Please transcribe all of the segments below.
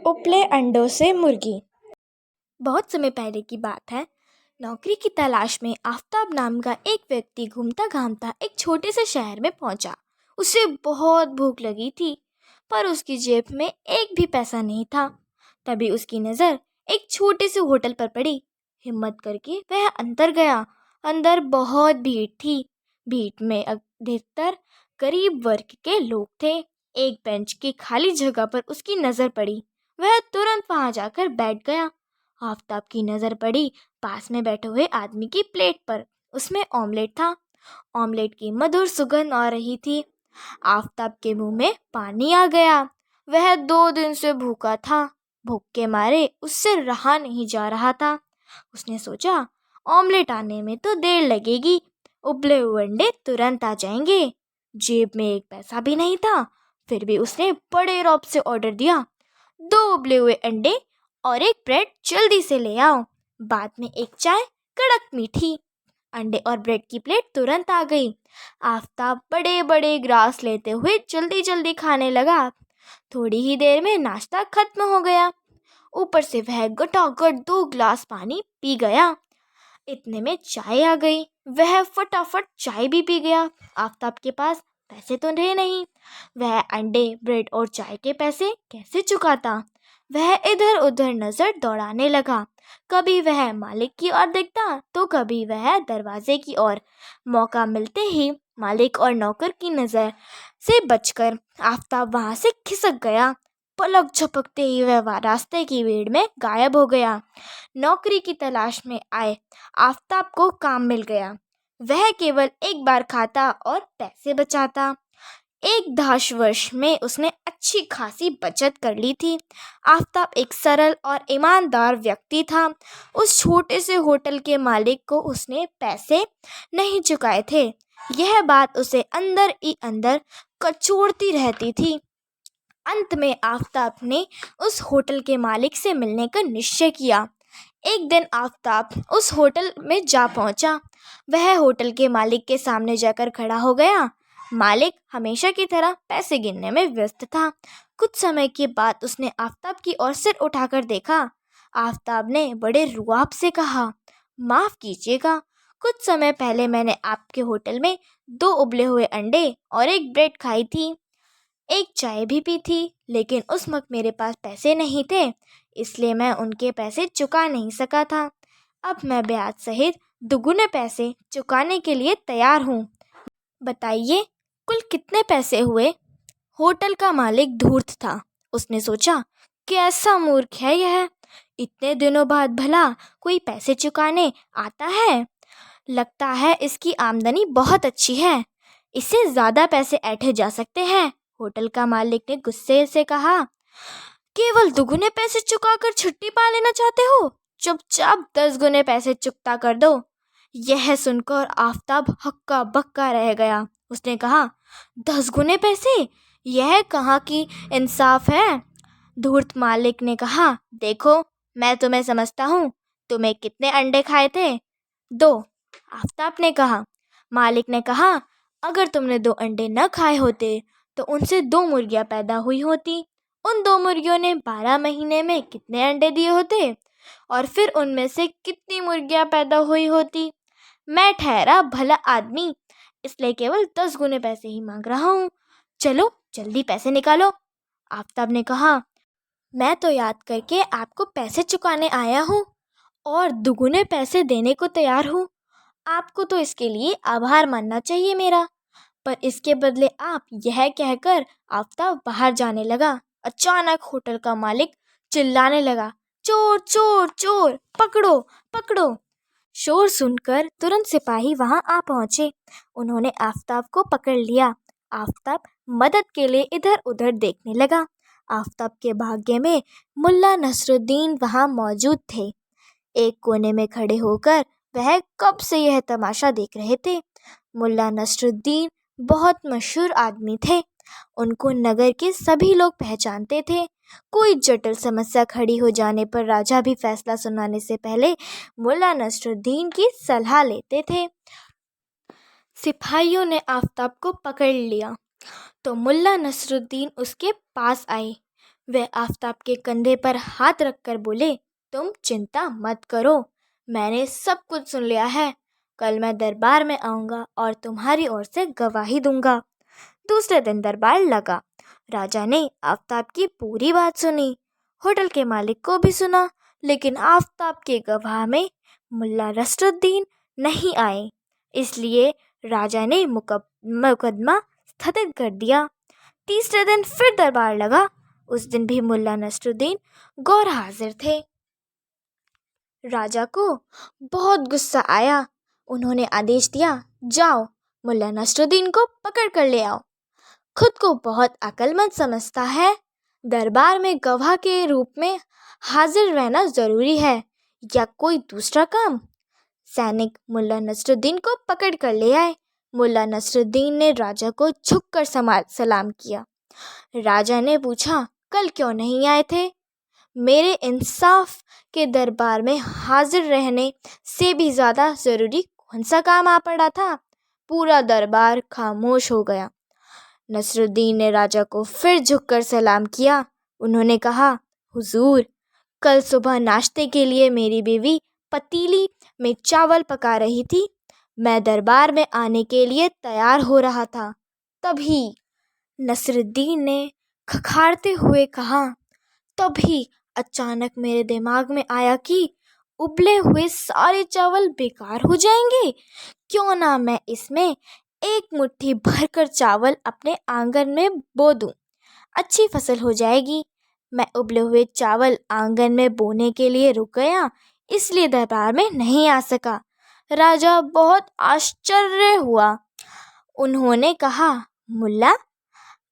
उपले अंडों से मुर्गी। बहुत समय पहले की बात है। नौकरी की तलाश में आफताब नाम का एक व्यक्ति घूमता घामता एक छोटे से शहर में पहुंचा। उसे बहुत भूख लगी थी, पर उसकी जेब में एक भी पैसा नहीं था। तभी उसकी नज़र एक छोटे से होटल पर पड़ी। हिम्मत करके वह अंदर गया। अंदर बहुत भीड़ थी। भीड़ में अधिकतर गरीब वर्ग के लोग थे। एक बेंच की खाली जगह पर उसकी नज़र पड़ी। वह तुरंत वहां जाकर बैठ गया। आफताब की नज़र पड़ी पास में बैठे हुए आदमी की प्लेट पर। उसमें ऑमलेट था। ऑमलेट की मधुर सुगंध आ रही थी। आफताब के मुंह में पानी आ गया। वह 2 दिन से भूखा था। भूख के मारे उससे रहा नहीं जा रहा था। उसने सोचा, ऑमलेट आने में तो देर लगेगी, उबले हुए अंडे तुरंत आ जाएंगे। जेब में एक पैसा भी नहीं था, फिर भी उसने बड़े रौब से ऑर्डर दिया, 2 उबले हुए अंडे और एक ब्रेड जल्दी से ले आओ। बाद में एक चाय कड़क मीठी। अंडे और ब्रेड की प्लेट तुरंत आ गई। आफताब बड़े बड़े ग्रास लेते हुए जल्दी जल्दी खाने लगा। थोड़ी ही देर में नाश्ता खत्म हो गया। ऊपर से वह गटागट 2 गिलास पानी पी गया। इतने में चाय आ गई। वह फटाफट चाय भी पी गया। आफताब के पास पैसे तो थे नहीं। वह अंडे, ब्रेड और चाय के पैसे कैसे चुकाता? वह इधर उधर नजर दौड़ाने लगा। कभी वह मालिक की ओर देखता तो कभी वह दरवाजे की ओर। मौका मिलते ही मालिक और नौकर की नज़र से बचकर आफताब वहां से खिसक गया। पलक झपकते ही वह रास्ते की भीड़ में गायब हो गया। नौकरी की तलाश में आए आफताब को काम मिल गया। वह केवल एक बार खाता और पैसे बचाता। एक दाश वर्ष में उसने अच्छी खासी बचत कर ली थी। आफताब एक सरल और ईमानदार व्यक्ति था। उस छोटे से होटल के मालिक को उसने पैसे नहीं चुकाए थे। यह बात उसे अंदर ही अंदर कचोटती रहती थी। अंत में आफताब ने उस होटल के मालिक से मिलने का निश्चय किया। एक दिन आफताब उस होटल में जा पहुंचा। वह होटल के मालिक के सामने जाकर खड़ा हो गया। मालिक हमेशा की तरह पैसे गिनने में व्यस्त था। कुछ समय के बाद उसने आफताब की ओर सिर उठाकर देखा। आफताब ने बड़े रुआब से कहा, माफ़ कीजिएगा, कुछ समय पहले मैंने आपके होटल में 2 उबले हुए अंडे और एक ब्रेड खाई थी, एक चाय भी पी थी, लेकिन उस वक्त मेरे पास पैसे नहीं थे, इसलिए मैं उनके पैसे चुका नहीं सका था। अब मैं ब्याज सहित दुगुने पैसे चुकाने के लिए तैयार हूँ। बताइए, कुल कितने पैसे हुए? होटल का मालिक धूर्त था। उसने सोचा, कैसा मूर्ख है यह, इतने दिनों बाद भला कोई पैसे चुकाने आता है। लगता है इसकी आमदनी बहुत अच्छी है, इससे ज़्यादा पैसे ऐंठे जा सकते हैं। होटल का मालिक ने गुस्से से कहा, केवल दुगुने पैसे चुकाकर छुट्टी पा लेना चाहते हो? चुपचाप 10 गुने पैसे चुकता कर दो। यह सुनकर आफताब हक्का बक्का रह गया। उसने कहा, 10 गुने पैसे? यह कहाँ की इंसाफ है? धूर्त मालिक ने कहा, देखो, मैं तुम्हें समझता हूँ। तुम्हें कितने अंडे खाए थे? 2। आफताब ने कहा। मालिक ने कहा, अगर तुमने 2 अंडे न खाए होते तो उनसे 2 मुर्गियाँ पैदा हुई होती। उन 2 मुर्गियों ने 12 महीने में कितने अंडे दिए होते, और फिर उनमें से कितनी मुर्गियाँ पैदा हुई होती। मैं ठहरा भला आदमी, इसलिए केवल 10 गुने पैसे ही मांग रहा हूँ। चलो जल्दी पैसे निकालो। आफताब ने कहा, मैं तो याद करके आपको पैसे चुकाने आया हूँ और दुगुने पैसे देने को तैयार हूँ। आपको तो इसके लिए आभार मानना चाहिए मेरा। पर इसके बदले आप, यह कहकर आफताब बाहर जाने लगा। अचानक होटल का मालिक चिल्लाने लगा, चोर चोर चोर, पकड़ो पकड़ो। शोर सुनकर तुरंत सिपाही वहां आ पहुंचे। उन्होंने आफताब को पकड़ लिया। आफताब मदद के लिए इधर उधर देखने लगा। आफताब के भाग्य में मुल्ला नसरुद्दीन वहां मौजूद थे। एक कोने में खड़े होकर वह कब से यह तमाशा देख रहे थे। मुल्ला नसरुद्दीन बहुत मशहूर आदमी थे। उनको नगर के सभी लोग पहचानते थे। कोई जटिल समस्या खड़ी हो जाने पर राजा भी फैसला सुनाने से पहले मुल्ला नसरुद्दीन की सलाह लेते थे। सिपाहियों ने आफताब को पकड़ लिया तो मुल्ला नसरुद्दीन उसके पास आए। वे आफताब के कंधे पर हाथ रखकर बोले, तुम चिंता मत करो, मैंने सब कुछ सुन लिया है। कल मैं दरबार में आऊँगा और तुम्हारी ओर से गवाही दूंगा। दूसरे दिन दरबार लगा। राजा ने आफताब की पूरी बात सुनी। होटल के मालिक को भी सुना, लेकिन आफताब के गवाह में मुल्ला नसरुद्दीन नहीं आए। इसलिए राजा ने मुकदमा स्थगित कर दिया। तीसरे दिन फिर दरबार लगा। उस दिन भी मुल्ला नसरुद्दीन गौर हाजिर थे। राजा को बहुत गुस्सा आया। उन्होंने आदेश दिया, जाओ मुल्ला नसरुद्दीन को पकड़ कर ले आओ। खुद को बहुत अक्लमंद समझता है, दरबार में गवाह के रूप में हाजिर रहना जरूरी है या कोई दूसरा काम। सैनिक मुल्ला नसरुद्दीन को पकड़ कर ले आए। मुल्ला नसरुद्दीन ने राजा को झुककर सलाम किया। राजा ने पूछा, कल क्यों नहीं आए थे? मेरे इंसाफ के दरबार में हाजिर रहने से भी ज़्यादा ज़रूरी कौन सा काम आ पड़ा था? पूरा दरबार खामोश हो गया। नसरुद्दीन ने राजा को फिर झुककर सलाम किया। उन्होंने कहा, हुजूर, कल सुबह नाश्ते के लिए मेरी बीवी पतीली में चावल पका रही थी। मैं दरबार में आने के लिए तैयार हो रहा था, तभी नसरुद्दीन ने खखाड़ते हुए कहा, तभी अचानक मेरे दिमाग में आया कि उबले हुए सारे चावल बेकार हो जाएंगे। क्यों ना मैं इसमें एक मुट्ठी भरकर चावल अपने आंगन में बो दूं, अच्छी फसल हो जाएगी। मैं उबले हुए चावल आंगन में बोने के लिए रुक गया, इसलिए दरबार में नहीं आ सका। राजा बहुत आश्चर्य हुआ। उन्होंने कहा, मुल्ला,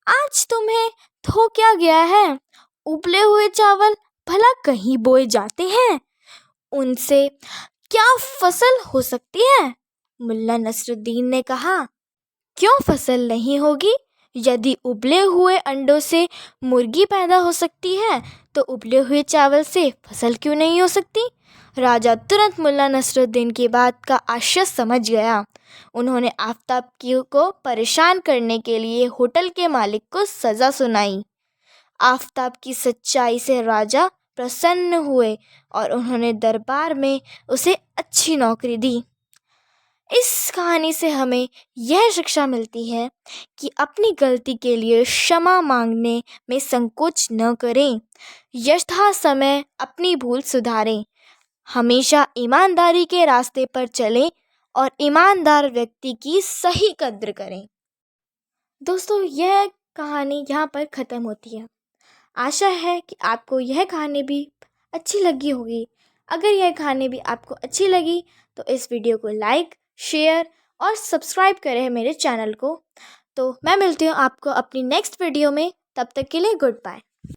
आज तुम्हें धो क्या गया है? उबले हुए चावल भला कहीं बोए जाते हैं? उनसे क्या फसल हो सकती है? मुल्ला नसरुद्दीन ने कहा, क्यों फसल नहीं होगी? यदि उबले हुए अंडों से मुर्गी पैदा हो सकती है, तो उबले हुए चावल से फसल क्यों नहीं हो सकती? राजा तुरंत मुल्ला नसरुद्दीन की बात का आशय समझ गया। उन्होंने आफताब को परेशान करने के लिए होटल के मालिक को सज़ा सुनाई। आफताब की सच्चाई से राजा प्रसन्न हुए और उन्होंने दरबार में उसे अच्छी नौकरी दी। इस कहानी से हमें यह शिक्षा मिलती है कि अपनी गलती के लिए क्षमा मांगने में संकोच न करें। यथा समय अपनी भूल सुधारें। हमेशा ईमानदारी के रास्ते पर चलें और ईमानदार व्यक्ति की सही कद्र करें। दोस्तों, यह कहानी यहाँ पर ख़त्म होती है। आशा है कि आपको यह कहानी भी अच्छी लगी होगी। अगर यह कहानी भी आपको अच्छी लगी तो इस वीडियो को लाइक, शेयर और सब्सक्राइब करें मेरे चैनल को। तो मैं मिलती हूँ आपको अपनी नेक्स्ट वीडियो में। तब तक के लिए गुड बाय।